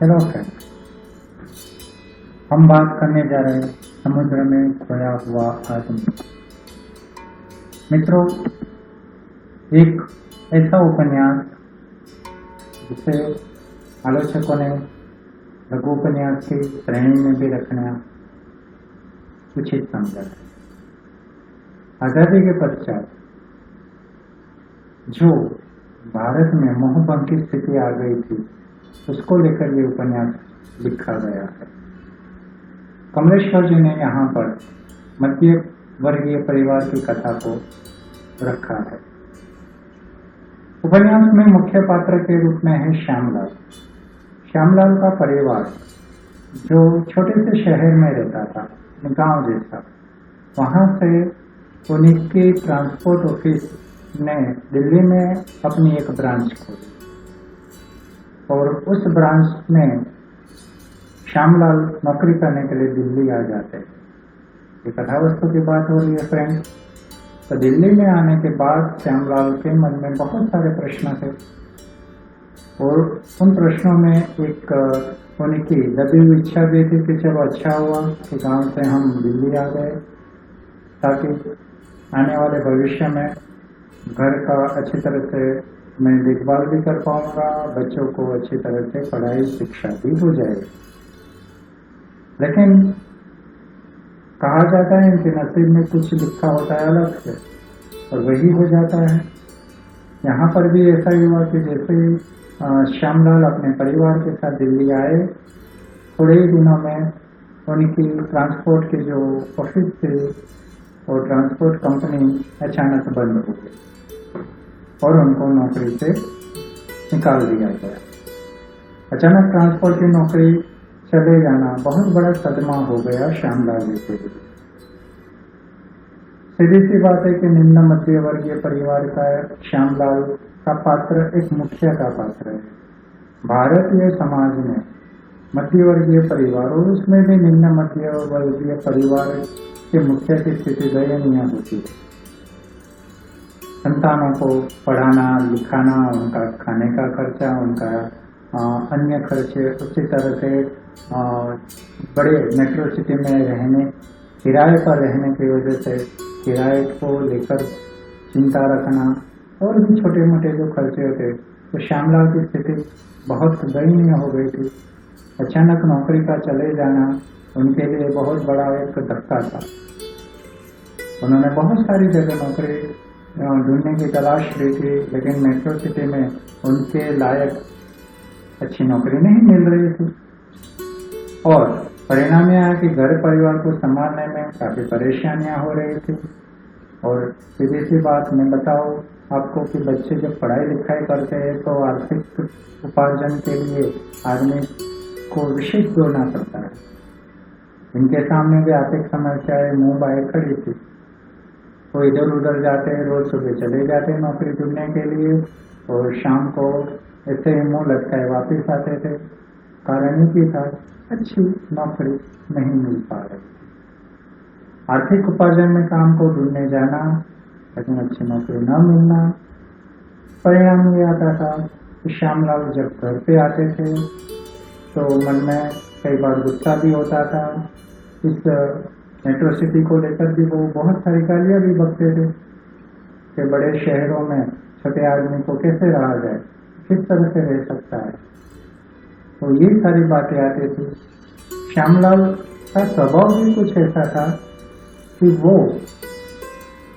Hello friends, हम बात करने जा रहे हैं समुद्र में खोया हुआ आदमी। मित्रों, एक ऐसा उपन्यास जिसे आलोचकों ने लघु उपन्यास की श्रेणी में भी रखना उचित समझा है। आजादी के पश्चात जो भारत में मोहभंग की स्थिति आ गई थी, उसको लेकर ये उपन्यास लिखा गया है। कमलेश्वर जी ने यहाँ पर मध्य वर्गीय परिवार की कथा को रखा है। उपन्यास में मुख्य पात्र के रूप में है श्यामलाल। श्यामलाल का परिवार जो छोटे से शहर में रहता था, गांव जैसा, वहां से उनकी ट्रांसपोर्ट ऑफिस ने दिल्ली में अपनी एक ब्रांच खोली और उस ब्रांच में श्यामलाल नौकरी करने के लिए दिल्ली आ जाते हैं। ये कथा वस्तु की बात हो रही है फ्रेंड्स। तो दिल्ली में आने के बाद श्यामलाल के मन में बहुत सारे प्रश्न थे और उन प्रश्नों में एक उनकी दबी हुई इच्छा भी थी कि चलो अच्छा हुआ कि गांव से हम दिल्ली आ गए, ताकि आने वाले भविष्य में घर का अच्छी तरह से मैं देखभाल भी कर पाऊंगा, बच्चों को अच्छी तरह से पढ़ाई शिक्षा भी हो जाएगी। लेकिन कहा जाता है कि नसीब में कुछ लिखा होता है अलग से और वही हो जाता है। यहाँ पर भी ऐसा ही हुआ कि जैसे श्यामलाल अपने परिवार के साथ दिल्ली आए, थोड़े ही दिनों में उनकी ट्रांसपोर्ट की जो ऑफिस थी और ट्रांसपोर्ट कंपनी अचानक बंद हो गई और उनको नौकरी से निकाल दिया गया। अचानक ट्रांसपोर्ट की नौकरी चले जाना बहुत बड़ा सदमा हो गया श्यामलाल जी के लिए। सीधी सी बात है कि निम्न मध्य वर्गीय परिवार का श्यामलाल का पात्र एक मुखिया का पात्र है। भारतीय समाज में मध्य वर्गीय परिवार और उसमें भी निम्न मध्य वर्गीय परिवार के मुखिया की स्थिति दयनीय होती है। संतानों को पढ़ाना लिखाना, उनका खाने का खर्चा, उनका अन्य खर्चे उसी तरह से बड़े मेट्रो सिटी में रहने, किराए पर रहने की वजह से किराए को लेकर चिंता रखना और भी छोटे मोटे जो खर्चे होते, तो श्यामलाल की स्थिति बहुत दयनीय हो गई थी। अचानक नौकरी का चले जाना उनके लिए बहुत बड़ा एक धक्का था। उन्होंने बहुत सारी जगह नौकरी ढूंढने की तलाश की थी, लेकिन मेट्रो सिटी में उनके लायक अच्छी नौकरी नहीं मिल रही थी और परिणाम यह है कि घर परिवार को संभालने में काफी परेशानियां हो रही थी। और सीधी सी बात मैं बताऊं आपको कि बच्चे जब पढ़ाई लिखाई करते हैं तो आर्थिक उपार्जन के लिए आदमी को विशेष दौड़ना पड़ता है। इनके सामने भी आर्थिक समस्याएं मुंह बाहर खड़ी थी। वो इधर उधर जाते हैं, रोज सुबह चले जाते हैं नौकरी ढूंढने के लिए और शाम को ऐसे ही मुंह लटकाए वापिस आते थे। कारण ये था अच्छी नौकरी नहीं मिल पा रही। आर्थिक उपार्जन में काम को ढूंढने जाना लेकिन अच्छी नौकरी न मिलना। परिणाम ये आता था कि श्यामलाल जब घर पे आते थे तो मन में कई बार गुस्सा भी होता था। इस मेट्रो सिटी को लेकर भी वो बहुत सारी गालियां भी बकते थे कि बड़े शहरों में छोटे आदमी को कैसे रहा जाए, किस तरह से रह सकता है। तो ये सारी बातें आती थी। श्यामलाल का स्वभाव भी कुछ ऐसा था कि वो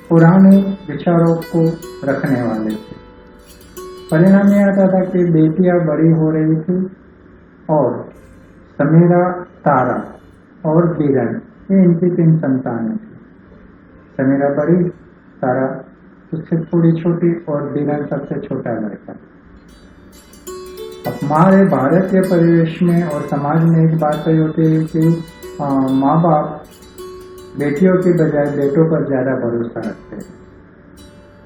पुराने विचारों को रखने वाले थे। परिणाम यह आता था कि बेटियां बड़ी हो रही थी और समीरा, तारा और किरण, ये इनकी 3 संतानें थी। समीरा बड़ी, तारा उससे थोड़ी छोटी और किरण सबसे छोटा लड़का। अब हमारे भारतीय परिवेश में और समाज में एक बात कही होती है कि माँ बाप बेटियों की बजाय बेटों पर ज्यादा भरोसा रखते हैं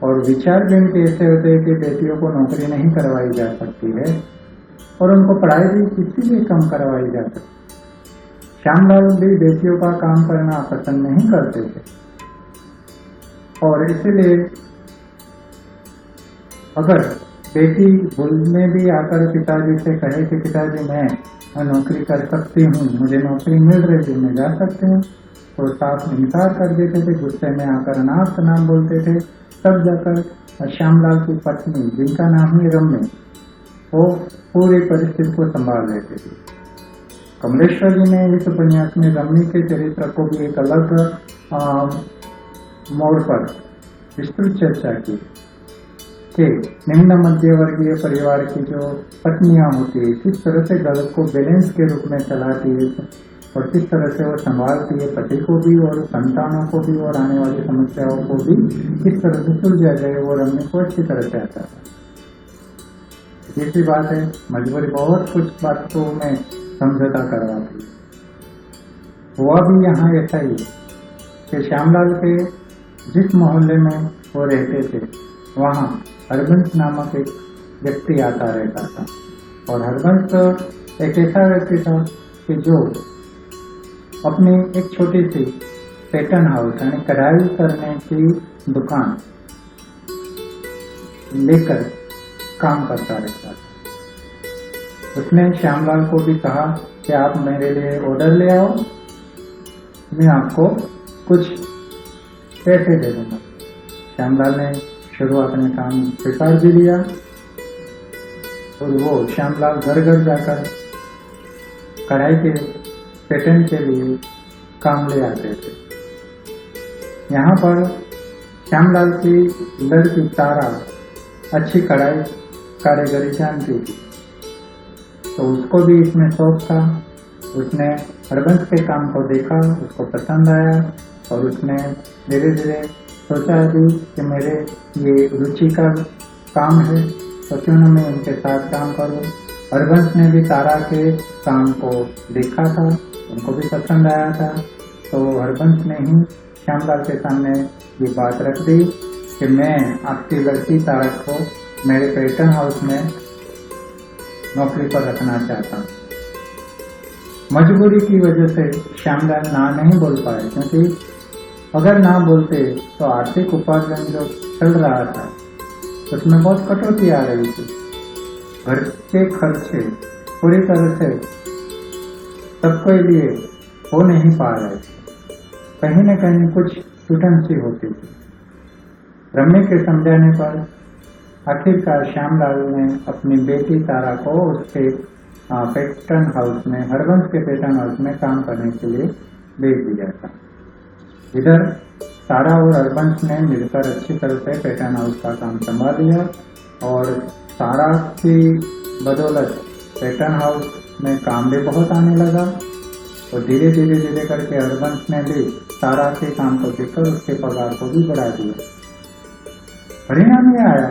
और विचार भी उनके ऐसे होते हैं कि बेटियों को नौकरी नहीं करवाई जा सकती है और उनको पढ़ाई भी किसी भी कम करवाई जा सकती। श्यामलाल भी बेटियों का काम करना पसंद नहीं करते थे और इसीलिए अगर बेटी भूल में भी आकर पिताजी से कहे कि पिताजी मैं नौकरी कर सकती हूँ, मुझे नौकरी मिल रही है, मैं जा सकती हूँ, तो साफ इनकार कर देते थे, गुस्से में आकर अनाथ नाम बोलते थे। तब जाकर श्यामलाल की पत्नी, जिनका नाम है रम्य, वो पूरी परिस्थिति को संभाल लेते थे। कमलेश्वर जी ने इस उपन्यास में रम्य के चरित्र को भी एक अलग मोड़ पर विस्तृत चर्चा की कि निम्न मध्यवर्गीय परिवार की जो पत्नियां होती है, किस तरह से घर को बैलेंस के रूप में चलाती है और किस तरह से वो संभालती है, पति को भी और संतानों को भी और आने वाली समस्याओं को भी किस तरह से सुलझा जाए, वो रम्य को अच्छी तरह से आता था। तीसरी बात है, मजबूरी बहुत कुछ बातों में समझौता करवाती है। हुआ भी यहाँ ऐसा ही कि श्यामलाल के जिस मोहल्ले में वो रहते थे, वहाँ हरबंस नामक एक व्यक्ति आता रहता था। और हरबंस एक ऐसा व्यक्ति था कि जो अपनी एक छोटी सी पैटर्न हाउस यानी कढ़ाई करने की दुकान लेकर काम करता रहता था। उसने श्यामलाल को भी कहा कि आप मेरे लिए ऑर्डर ले आओ, मैं आपको कुछ पैसे दे दूंगा। श्यामलाल ने शुरुआत में काम स्वीकार भी लिया और वो श्यामलाल घर घर जाकर कढ़ाई के पैटर्न के लिए काम ले आते थे। यहाँ पर श्यामलाल की लड़की तारा अच्छी कढ़ाई कारीगरी जानती थी, तो उसको भी इसमें शौक था। उसने हरबंस के काम को देखा, उसको पसंद आया और उसने धीरे धीरे सोचा भी कि मेरे ये रुचि का काम है, तो क्यों न मैं उनके साथ काम करूं। हरबंस ने भी तारा के काम को देखा था, उनको भी पसंद आया था, तो हरबंस ने ही श्यामलाल के सामने ये बात रख दी कि मैं आपकी लड़की तारा को मेरे पैटर्न हाउस में नौकरी पर रखना चाहता हूँ। मजबूरी की वजह से श्यामलाल ना नहीं बोल पाए, क्योंकि अगर ना बोलते तो आर्थिक उपार्जन जो चल रहा था उसमें बहुत कटौती आ रही थी। घर के खर्चे पूरी तरह से सबके लिए हो नहीं पा रहे थे, कहीं न कहीं कुछ टूटन सी होती थी। रम्य के समझाने पर आखिरकार श्यामलाल ने अपनी बेटी तारा को उसके पैटर्न हाउस में, हरबंस के पैटर्न हाउस में काम करने के लिए भेज दिया था। इधर तारा और हरबंस ने मिलकर अच्छी तरह से पैटर्न हाउस का काम संभाल लिया और तारा की बदौलत पैटर्न हाउस में काम भी बहुत आने लगा और धीरे धीरे करके हरबंस ने भी तारा के काम को देखकर उसके पगार को भी बढ़ा दिया। परिणाम यह आया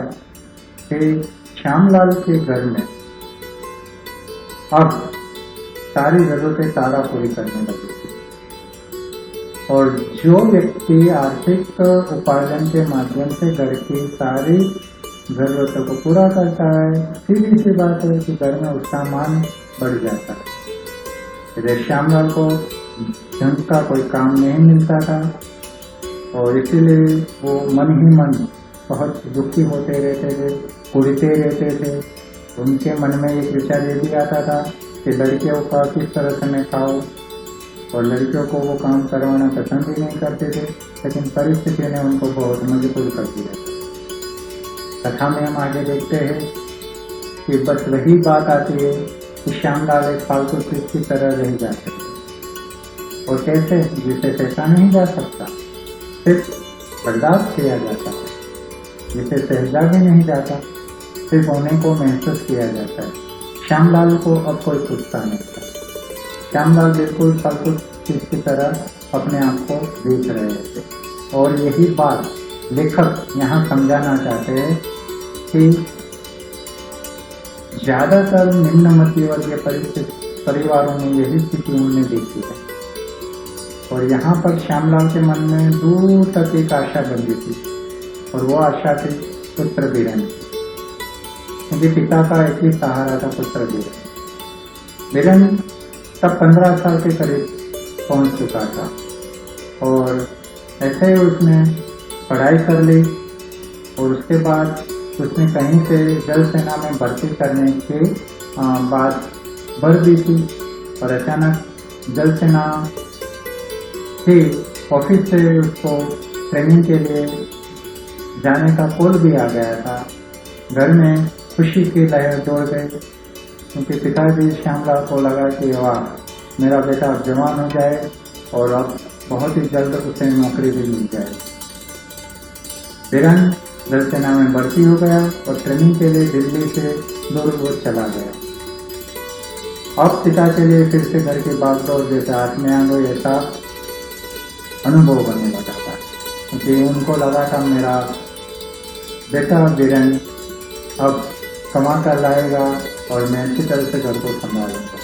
कि श्यामलाल के घर में अब सारी जरूरतें तारा पूरी करने लगी थी और जो व्यक्ति आर्थिक उपार्जन के माध्यम से घर की सारी जरूरतों को पूरा करता है, सीधी सी बात है कि घर में उसका मान बढ़ जाता है। श्यामलाल को ढंग का कोई काम नहीं मिलता था और इसीलिए वो मन ही मन बहुत दुखी होते रहते थे, कुढ़ते रहते थे। उनके मन में एक विचार ये भी आता था कि लड़कियों का किस तरह से मैं खाऊं, और लड़कियों को वो काम करवाना पसंद ही नहीं करते थे, लेकिन परिस्थिति ने उनको बहुत मजबूर कर दिया। कथा में हम आगे देखते हैं कि बस वही बात आती है कि श्यामलाल एक फालतू चीज की तरह रह जाते हैं और कैसे, जिसे सहसा नहीं जा सकता, सिर्फ बर्दाश्त किया जाता है, जिसे सहजा भी नहीं जाता, सिर्फ होने को महसूस किया जाता है। श्यामलाल को अब कोई पूछता नहीं था। श्यामलाल बिल्कुल फालतू चीज की तरह अपने आप को देख रहे थे और यही बात लेखक यहाँ समझाना चाहते हैं कि ज्यादातर निम्न मध्यवर्गीय परिवारों में यही स्थिति उन्होंने देखी है और यहाँ पर श्यामलाल के मन में दूर तक एक आशा बंधी थी और वो आशा थी पुत्र बीरन, क्योंकि पिता का एक ही सहारा था पुत्र बीरन। बीरन तब 15 साल के करीब पहुंच चुका था और ऐसे ही उसने पढ़ाई कर ली और उसके बाद उसने कहीं से जल सेना में भर्ती करने के बाद भर दी थी और अचानक जल सेना के ऑफिस से उसको ट्रेनिंग के लिए जाने का कॉल भी आ गया था। घर में खुशी की लहर दौड़ गई, क्योंकि पिताजी श्यामलाल को लगा कि वाह, मेरा बेटा अब जवान हो जाए और अब बहुत ही जल्द उसे नौकरी भी मिल जाए। बीरन जल सेना में भर्ती हो गया और ट्रेनिंग के लिए दिल्ली से दूर चला गया। अब पिता के लिए फिर से घर की बागडोर जैसे हाथ में आ गई, ऐसा अनुभव बनने लगा था, क्योंकि उनको लगा था मेरा बेटा बीरन अब कमा कर लाएगा और मैं अच्छी तरह से घर को संभालूंगा।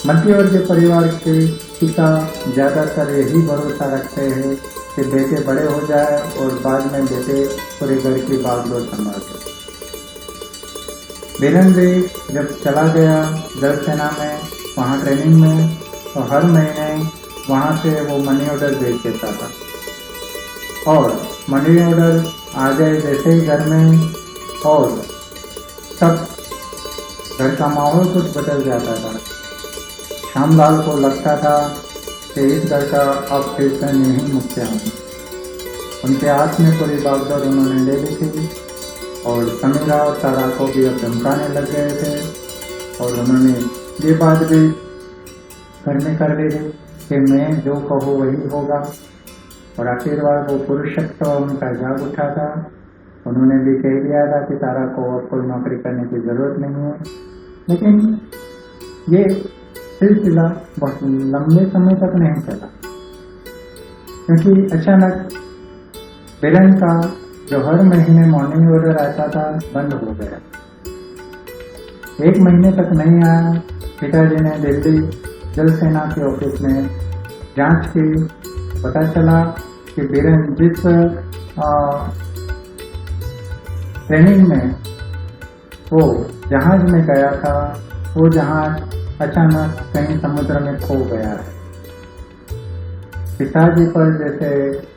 मध्यवर्गीय परिवार के पिता ज़्यादातर यही भरोसा रखते हैं कि बेटे बड़े हो जाए और बाद में बेटे पूरे घर की बागडोर संभालते। बीरन भी जब चला गया जल सेना में, वहाँ ट्रेनिंग में, तो हर महीने वहाँ से वो मनी ऑर्डर भेज देता था। और मनी ऑर्डर आ जाए जैसे ही घर में, और सब घर का माहौल कुछ बदल जाता था। श्यामलाल को लगता था कि इस घर का अब फिर से नहीं मुखिया हूँ। उनके हाथ में पूरी बागडोर उन्होंने ले ली थी और समीरा और तारा को भी अब धमकाने लग गए थे, और उन्होंने ये बात भी घर में कर ली थी कि मैं जो कहूँ वही होगा। और आखिरकार वो पुरुषत्व उनका जाग उठा था। उन्होंने भी कह दिया था कि तारा को अब कोई नौकरी करने की ज़रूरत नहीं है। लेकिन ये सिलसिला बहुत लंबे समय तक नहीं चला, क्योंकि अचानक बीरन का जो हर महीने मॉर्निंग ऑर्डर आता था बंद हो गया। 1 महीने तक नहीं आया। पिताजी ने दिल्ली जल सेना के ऑफिस में जांच की। पता चला कि बीरन जिस ट्रेनिंग में वो जहाज में गया था, वो जहाज अचानक कहीं समुद्र में खो गया है। पिताजी पर जैसे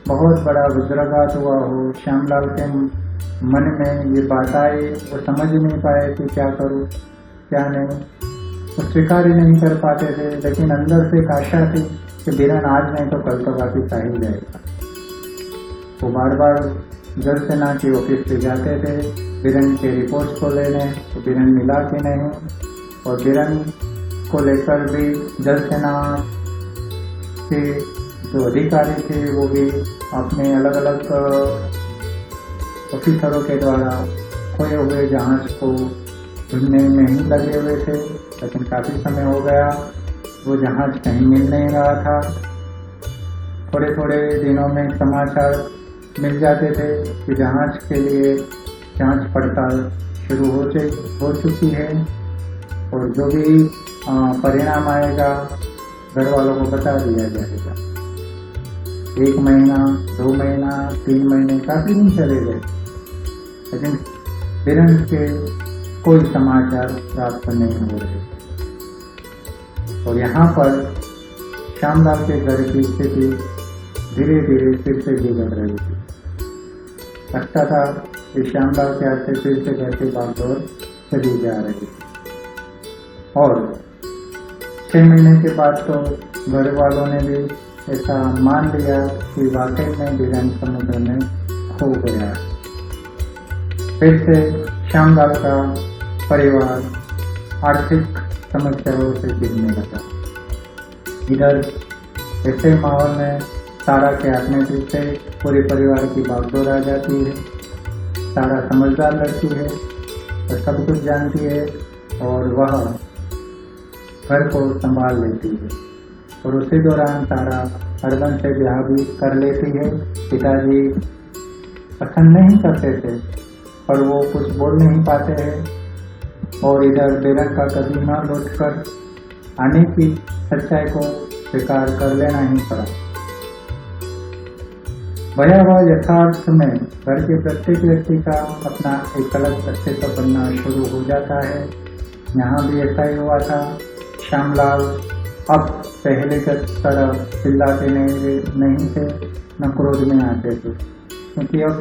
बहुत बड़ा वज्राघात हुआ हो। श्यामलाल के मन में ये बात आई, वो समझ नहीं पाए कि क्या करूं क्या नहीं, वो स्वीकार ही नहीं कर पाते थे। लेकिन अंदर से एक आशा थी कि बीरन आज नहीं तो कल तो वापिस आ ही जाएगा। वो बार बार जल सेना की ऑफिस पे जाते थे बीरन के रिपोर्ट को लेने, तो बीरन मिला कि नहीं। और बीरन को लेकर भी जल सेना के जो अधिकारी थे वो भी अपने अलग अलग ऑफिसरों के द्वारा खोए हुए जहाज को ढूंढने में ही लगे हुए थे। लेकिन काफ़ी समय हो गया, वो जहाज कहीं मिल नहीं रहा था। थोड़े थोड़े दिनों में समाचार मिल जाते थे कि जहाज के लिए जांच पड़ताल शुरू हो चुकी है, और जो भी परिणाम आएगा घर वालों को बता दिया जाएगा। 1 महीना, 2 महीना, 3 महीने काफ़ी दिन चले गए, लेकिन बीरन के कोई समाचार प्राप्त नहीं हो रहे। और यहाँ पर श्यामलाल के घर की स्थिति धीरे धीरे फिर से बिगड़ रही थी। लगता था कि श्यामलाल के हाथ से फिर से घर की बागडोर चली जा रही थी। और 6 महीने के बाद तो घर वालों ने भी ऐसा मान लिया कि वाकई में बीरन समुद्र में खो गया। फिर से श्यामलाल का परिवार आर्थिक समस्याओं से गिरने लगा। इधर ऐसे माहौल में तारा के हाथ में फिर से पूरे परिवार की बागडोर आ जाती है। तारा समझदार लड़की है और सब कुछ जानती है, और वह घर को संभाल लेती है। और उसी दौरान तारा हरबंस से ब्याह भी कर लेती है। पिताजी पसंद नहीं करते थे, पर वो कुछ बोल नहीं पाते हैं। और इधर बीरन का कभी न लौटकर आने की सच्चाई को स्वीकार कर लेना ही पड़ा। भयावह यथार्थ में घर के प्रत्येक व्यक्ति का अपना एक अलग अस्तित्व बनना शुरू हो जाता है। यहाँ भी ऐसा ही हुआ था। श्यामलाल अब पहले की तरह चिल्लाते नहीं थे, न क्रोध में आते थे, क्योंकि अब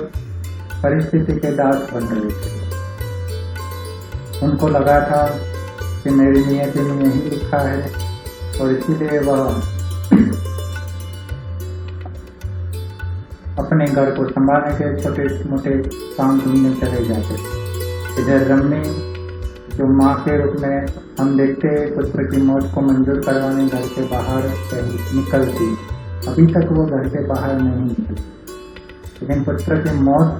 परिस्थिति के दास बन रहे थे। उनको लगा था कि मेरी नियति में यही लिखा है, और इसीलिए वह अपने घर को संभालने के छोटे मोटे काम ढूंढने चले जाते। इधर रमनी जो माँ के रूप में हम देखते पुत्र की मौत को मंजूर करवाने घर के बाहर निकलती, अभी तक वो घर के बाहर नहीं निकली, लेकिन पुत्र की मौत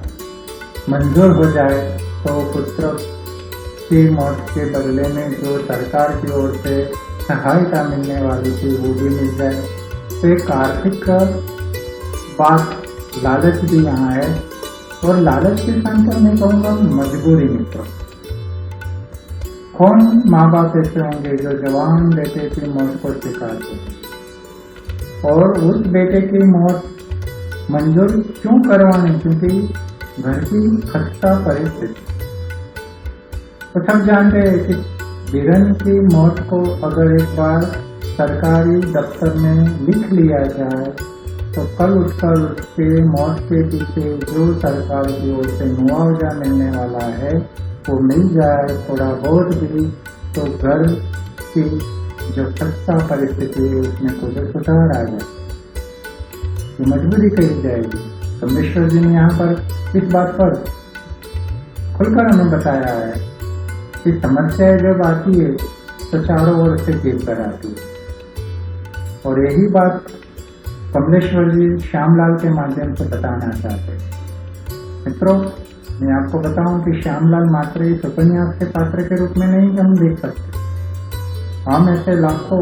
मंजूर हो जाए तो पुत्र की मौत के बदले में जो सरकार की ओर से सहायता मिलने वाली थी वो भी मिल जाए। तो एक आर्थिक बात, लालच भी यहाँ है, और लालच के संग मैं कहूँगा मजबूरी मित्रों। कौन माँ बाप ऐसे होंगे जो जवान बेटे की मौत को स्वीकारते और उस बेटे की मौत मंजूर क्यों करवाने? क्योंकि घर की खस्ता परिस्थिति। तो सब जानते हैं कि वीरन की मौत को अगर एक बार सरकारी दफ्तर में लिख लिया जाए तो कल उसके मौत के पीछे जो सरकार की ओर से मुआवजा मिलने वाला है वो मिल जाए थोड़ा बहुत भी, तो घर की जो खस्ता परिस्थिति है उसमें कुछ सुधार आ जाए, ये मजबूरी कही जाएगी। कमलेश्वर जी ने यहाँ पर इस बात पर खुलकर हमें बताया है कि समस्या जब आती है तो चारों ओर से गिर कर आती है, और यही बात कमलेश्वर जी श्यामलाल के माध्यम से बताना चाहते हैं। मित्रों, मैं आपको बताऊं कि श्यामलाल मात्र इस उपन्यास के पात्र के रूप में नहीं हम देख सकते, हम ऐसे लाखों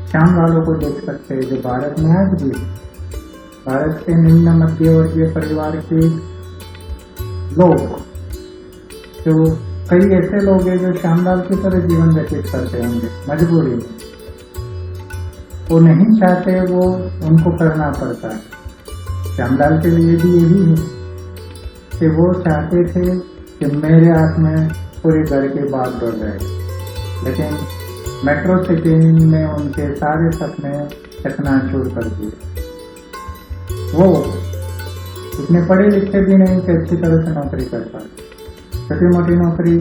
श्यामलालों को देख सकते हैं जो भारत में आज भी, भारत के निम्न मध्यवर्गीय परिवार के लोग, जो कई ऐसे लोग हैं जो श्यामलाल की तरह जीवन व्यतीत करते होंगे मजबूरी में, वो नहीं चाहते, वो उनको करना पड़ता है। श्यामलाल के लिए भी यही है कि वो चाहते थे कि मेरे हाथ में पूरे घर की बात बढ़ रहे, लेकिन मेट्रो सिटी में उनके सारे सपने चकनाचूर कर दिए। वो इतने पढ़े लिखे भी नहीं कि अच्छी तरह से नौकरी कर पाते, छोटी मोटी नौकरी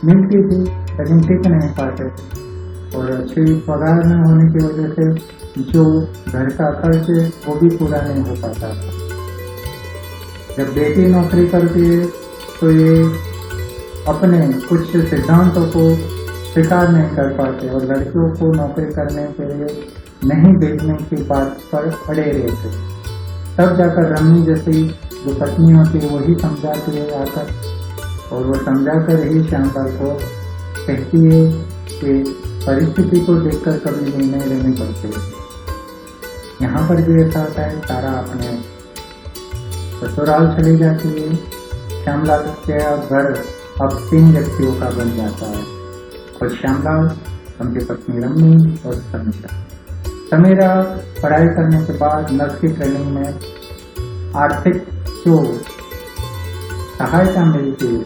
मिलती थी लेकिन टिक नहीं पाते, और अच्छी पगार न होने की वजह से जो घर का खर्च है वो भी पूरा नहीं हो पाता था। जब बेटी नौकरी करती है तो ये अपने कुछ सिद्धांतों को स्वीकार नहीं कर पाते और लड़कियों को नौकरी करने के लिए नहीं भेजने की बात पर अड़े रहते। तब जाकर रमनी जैसी जो पत्नी होती है वही समझाती है आकर, और वो समझाकर ही श्यामलाल को कहती है कि परिस्थिति को देखकर कभी निर्णय लेने पड़ते हैं। यहाँ पर भी ऐसा होता है, तारा अपने ससुराल चली जाती है, श्यामलाल के घर अब 3 व्यक्तियों का बन जाता है, और श्यामलाल, उनकी पत्नी रमनी और समीरा। समीरा पढ़ाई करने के बाद नर्स की ट्रेनिंग में आर्थिक जो सहायता मिलती है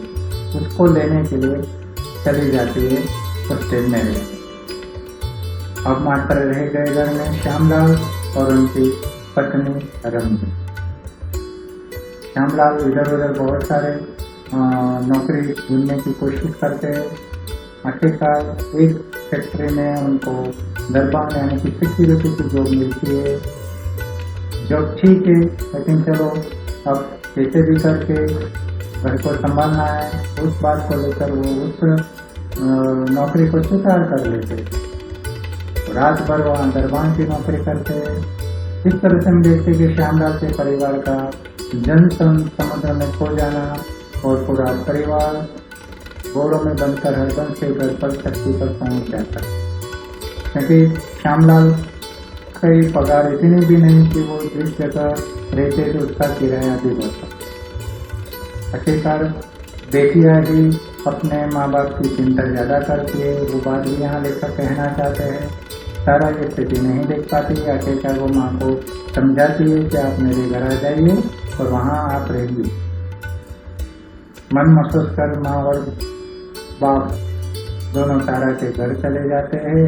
उसको लेने के लिए चली जाती है हॉस्टल में। अब मात्र रह गए घर में श्यामलाल और उनकी पत्नी रमनी। श्यामलाल इधर उधर बहुत सारे नौकरी ढूंढने की कोशिश करते हैं। आखिरकार एक फैक्ट्री में उनको दरबार यानी कि सिक्योरिटी की जॉब मिलती है। जॉब ठीक है, लेकिन चलो अब कैसे भी करके घर को संभालना है, उस बात को लेकर वो उस नौकरी को स्वीकार कर लेते। रात भर वहाँ दरबार की नौकरी करते हैं। इस तरह से हम देखते कि श्यामलाल के परिवार का जन समुद्र में खो जाना और पूरा परिवार बोरों में बनकर हरदम से घर पर छत्ती पर पहुंच जाता, क्योंकि श्यामलाल की पगार इतनी भी नहीं कि वो जिस जगह रहते थे उसका किराया भी बढ़ता। आखिरकार बेटियां ही अपने माँ बाप की चिंता ज्यादा करती है। वो बात भी यहाँ लेकर कहना चाहते हैं, सारा ये स्थिति नहीं देख पाती। आखिरकार वो माँ को समझाती है कि आप मेरे घर आ जाइए और वहाँ आप रहिए। मन महसूस कर माँ और बाप दोनों तारा के घर चले जाते हैं,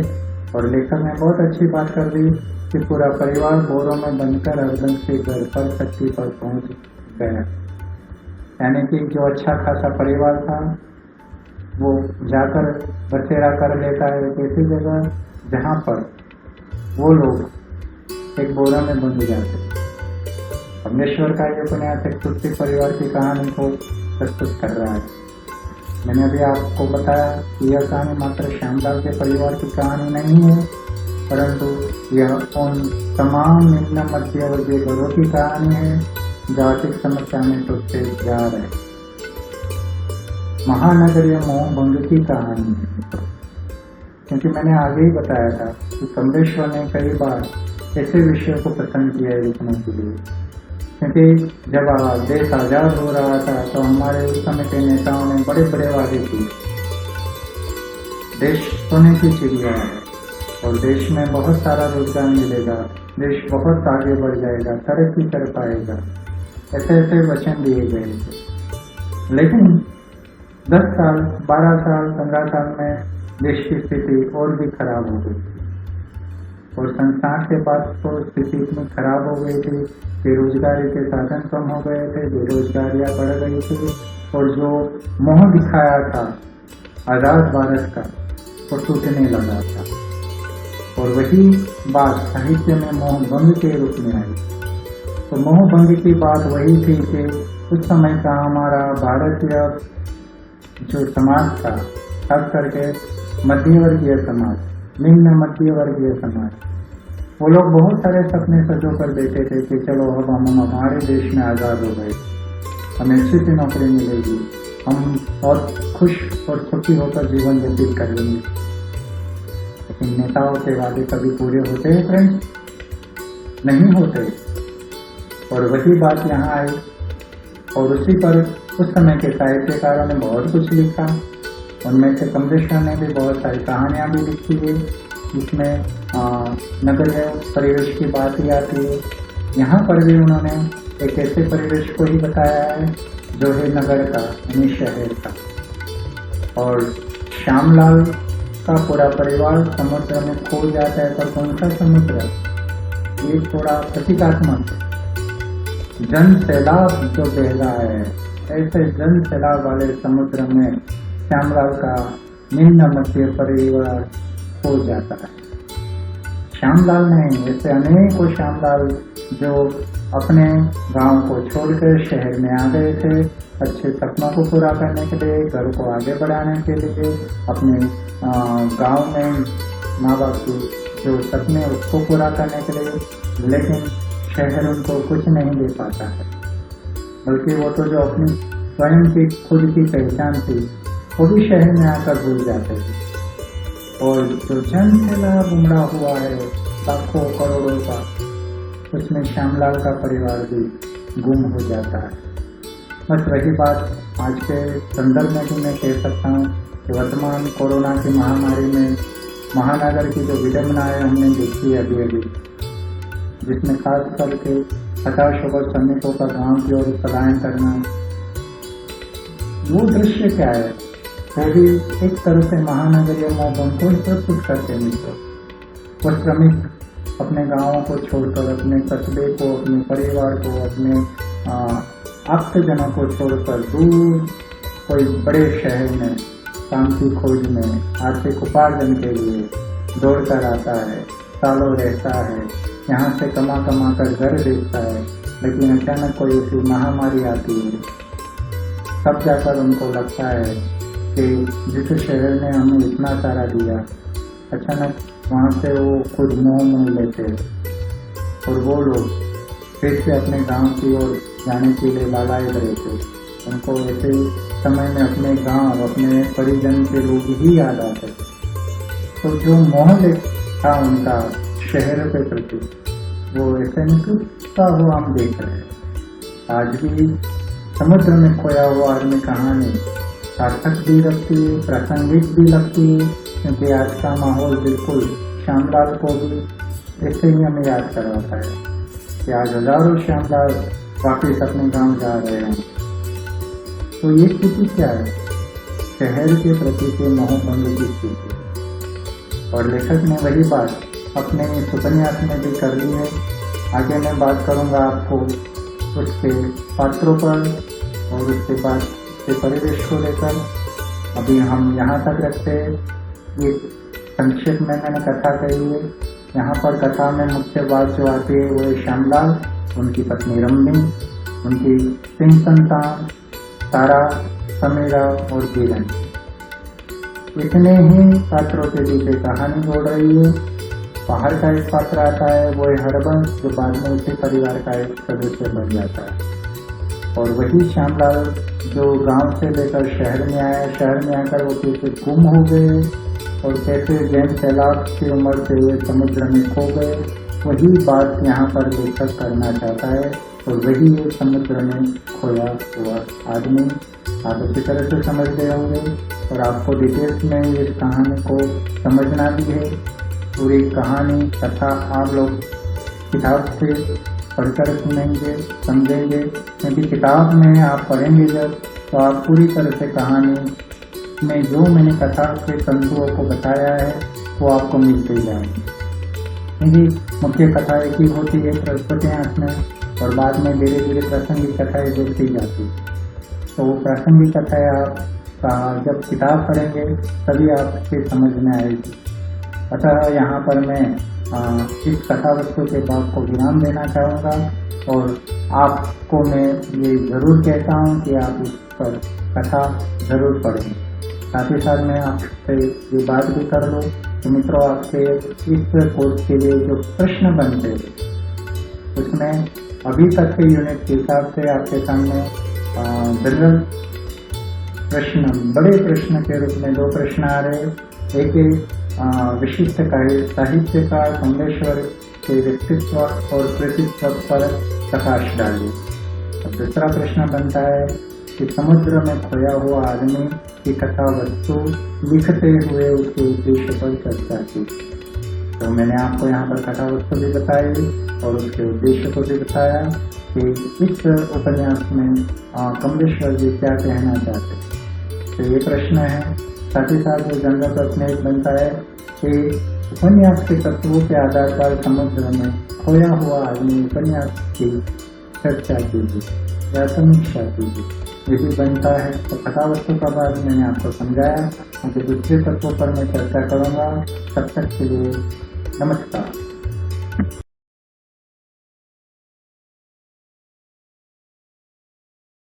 और लेखक ने बहुत अच्छी बात कर दी कि पूरा परिवार बोरों में बनकर हरदम के घर पर छत्ती पर पहुंच गया। यानी कि जो अच्छा खासा परिवार था वो जाकर बसेरा कर लेता है एक ऐसी जगह जहाँ पर वो लोग एक बोरा में बंध जाते हैं। कमलेश्वर का ये उपन्यास एक सुखी परिवार की कहानी को प्रस्तुत कर रहा है। मैंने अभी आपको बताया कि यह कहानी मात्र श्यामलाल के परिवार की कहानी नहीं है, परंतु यह उन तमाम निम्न मध्य वर्गीय घरों की कहानी है जो आर्थिक समस्या में टूटते जा रहे हैं। महानगरीय मोह भंग की कहानी है, क्योंकि मैंने आगे ही बताया था कि कमलेश्वर ने कई बार ऐसे विषयों को पसंद किया है लिखने के लिए, क्योंकि जब देश आजाद हो रहा था तो हमारे उस समय के नेताओं ने बड़े बड़े वादे किए। देश सोने की चिड़िया है और देश में बहुत सारा रोजगार मिलेगा, देश बहुत आगे बढ़ जाएगा, तरक्की कर पाएगा, ऐसे ऐसे वचन दिए गए थे। लेकिन 10 साल, 12 साल, 15 साल में देश की स्थिति और भी खराब हो गई और संस्थान के बाद तो स्थिति इतनी खराब हो गई थी, बेरोजगारी के साधन कम हो गए थे, बेरोजगारियां बढ़ गई थी और जो मोह दिखाया था आजाद भारत का वो टूटने लगा था। और वही बात साहित्य में मोह भंग के रूप में आई। तो मोह भंग की बात वही थी कि उस समय का हमारा भारतीय जो समाज था, खास करके मध्यवर्गीय समाज, निम्न मध्यवर्गीय समाज, वो लोग बहुत सारे सपने सजो कर बैठे थे कि चलो अब हम हमारे देश में आज़ाद हो गए, हमें अच्छी सी नौकरी मिलेगी, हम और खुश और सुखी होकर जीवन व्यतीत कर लेंगे। लेकिन नेताओं के वादे कभी पूरे होते हैं फ्रेंड्स? नहीं होते। और वही बात यहाँ आई और उसी पर उस समय के साहित्यकारों ने बहुत कुछ लिखा। उनमें से कमलेश्वर ने भी बहुत सारी कहानियाँ भी लिखी है, जिसमें नगरीय परिवेश की बात ही आती है। यहाँ पर भी उन्होंने एक ऐसे परिवेश को ही बताया है जो है नगर का, यानी शहर का। और श्यामलाल का पूरा परिवार समुद्र में खो जाता है, पर कौन सा समुद्र? ये थोड़ा प्रतीकात्मक जन सैलाब जो बह रहा है, ऐसे जन सैलाब वाले समुद्र में श्यामलाल का निम्न मध्य परिवार खो जाता है। श्यामलाल नहीं, ऐसे अनेकों श्यामलाल जो अपने गांव को छोड़कर शहर में आ गए थे, अच्छे सपनों को पूरा करने के लिए, घर को आगे बढ़ाने के लिए, अपने गांव में माँ बाप की जो सपने उसको पूरा करने के लिए, लेकिन शहर उनको कुछ नहीं दे पाता है। बल्कि वो तो जो अपनी स्वयं की खुद की पहचान थी वो भी शहर में आकर भूल जाते थे। और जो जन सैलाब उमड़ा हुआ है लाखों करोड़ों का, उसमें श्यामलाल का परिवार भी गुम हो जाता है। बस वही बात आज के संदर्भ में भी मैं कह सकता हूँ कि वर्तमान कोरोना की महामारी में महानगर की जो विडंबनाएं हमने देखी है अभी, जिसमें खास करके हताश होकर श्रमिकों का गांव की ओर पलायन करना, वो दृश्य क्या है? वो भी एक तरह से महानगरीय मोहन को प्रस्तुत करते हैं। वो श्रमिक अपने गांवों को छोड़कर, अपने कस्बे को, अपने परिवार को, अपने आप्तजनों को छोड़कर दूर कोई बड़े शहर में काम की खोज में आर्थिक उपार्जन के लिए दौड़ कर आता है, सालों रहता है, यहाँ से कमा कमा कर घर बेचता है। लेकिन अचानक कोई ऐसी महामारी आती है, तब जाकर उनको लगता है कि जिस शहर ने हमें इतना सारा दिया, अचानक वहाँ से वो खुद मोह लेते और वो लोग फिर से अपने गांव की ओर जाने के लिए लालायित रहते। उनको ऐसे समय में अपने गांव, अपने परिजन के लोग ही याद आते। तो जो मोह था उनका शहर के प्रति, वो ऐसे निकलता हुआ हम देख रहे हैं। आज भी समुद्र में खोया हुआ आदमी कहानी सार्थक भी लगती है, प्रासंगिक भी लगती है, क्योंकि आज का माहौल बिल्कुल श्यामलाल को भी ऐसे ही हमें याद करवाता है कि आज हजारों श्यामलाल वापिस अपने गांव जा रहे हैं। तो ये स्थिति क्या है? शहर के प्रति के मोह भंग की स्थिति। और लेखक ने वही बात अपने इस उपन्यास में भी कर ली है। आगे मैं बात करूंगा आपको उसके पात्रों पर और उसके बाद के परिवेश को लेकर। अभी हम यहाँ तक रखते हैं। ये संक्षेप में मैंने कथा कही है। यहाँ पर कथा में मुख्य बात जो आती है वो है श्यामलाल, उनकी पत्नी रम्मी, उनकी 3 संतान तारा, समीरा और बीरन। इतने ही पात्रों के बीच कहानी जोड़ रही है। बाहर का एक पात्र आता है, वो है हरबंस, जो बाद में उसी परिवार का एक सदस्य बन जाता है। और वही श्यामलाल जो गांव से लेकर शहर में आया, शहर में आकर वो कैसे गुम हो गए और कैसे जैन सैलाब की उम्र से वे समुद्र में खो गए, वही बात यहाँ पर लेखक करना चाहता है। और वही है समुद्र में खोया हुआ आदमी। आप अच्छी तरह से समझ गए होंगे और आपको डिटेल्स में इस कहानी को समझना भी है। पूरी कहानी कथा आप लोग किताब से पढ़कर सुनेंगे, समझेंगे, क्योंकि किताब में आप पढ़ेंगे जब, तो आप पूरी तरह से कहानी में जो मैंने कथा के तंतुओं को बताया है वो आपको मिलते जाएंगे। क्योंकि मुख्य कथा एक ही होती है प्रस्तुतियांश में, और बाद में धीरे धीरे प्रासंगिक कथाएं जुड़ती जाती है। तो वो प्रासंगिक कथाएं आप जब किताब पढ़ेंगे तभी आपके समझ में आएगी। अतः यहाँ पर मैं इस कथा वस्तु के भाग को विराम देना चाहूँगा और आपको मैं ये जरूर कहता हूँ कि आप इस पर कथा जरूर पढ़ें। साथ ही साथ मैं आपसे ये बात भी कर लूँ कि मित्रों, आपसे इस कोर्स के लिए जो प्रश्न बनते हैं उसमें अभी तक के यूनिट के हिसाब से आपके सामने जनरल प्रश्न, बड़े प्रश्न के रूप में 2 प्रश्न आ रहे। एक विशिष्ट साहित्यकार कमलेश्वर के व्यक्तित्व और कृतित्व पर प्रकाश डालिए। और दूसरा प्रश्न बनता है कि समुद्र में खोया हुआ आदमी की कथा वस्तु लिखते हुए उसके उद्देश्य पर चर्चा की। तो मैंने आपको यहाँ पर कथा वस्तु भी बताई और उसके उद्देश्य को भी बताया कि इस उपन्यास में कमलेश्वर जी क्या कहना चाहते हैं। तो ये प्रश्न है। साथ ही साथ जो जनरल प्रश्न एक बनता है कि उपन्यास के तत्वों के आधार पर समुद्र में खोया हुआ आदमी उपन्यास की चर्चा कीजिए या समीक्षा कीजिए। ये भी बनता है। तो कथा वस्तु का बाद मैंने आपको समझाया, क्योंकि दूसरे तत्वों पर मैं चर्चा करूँगा। तब तक के लिए नमस्कार।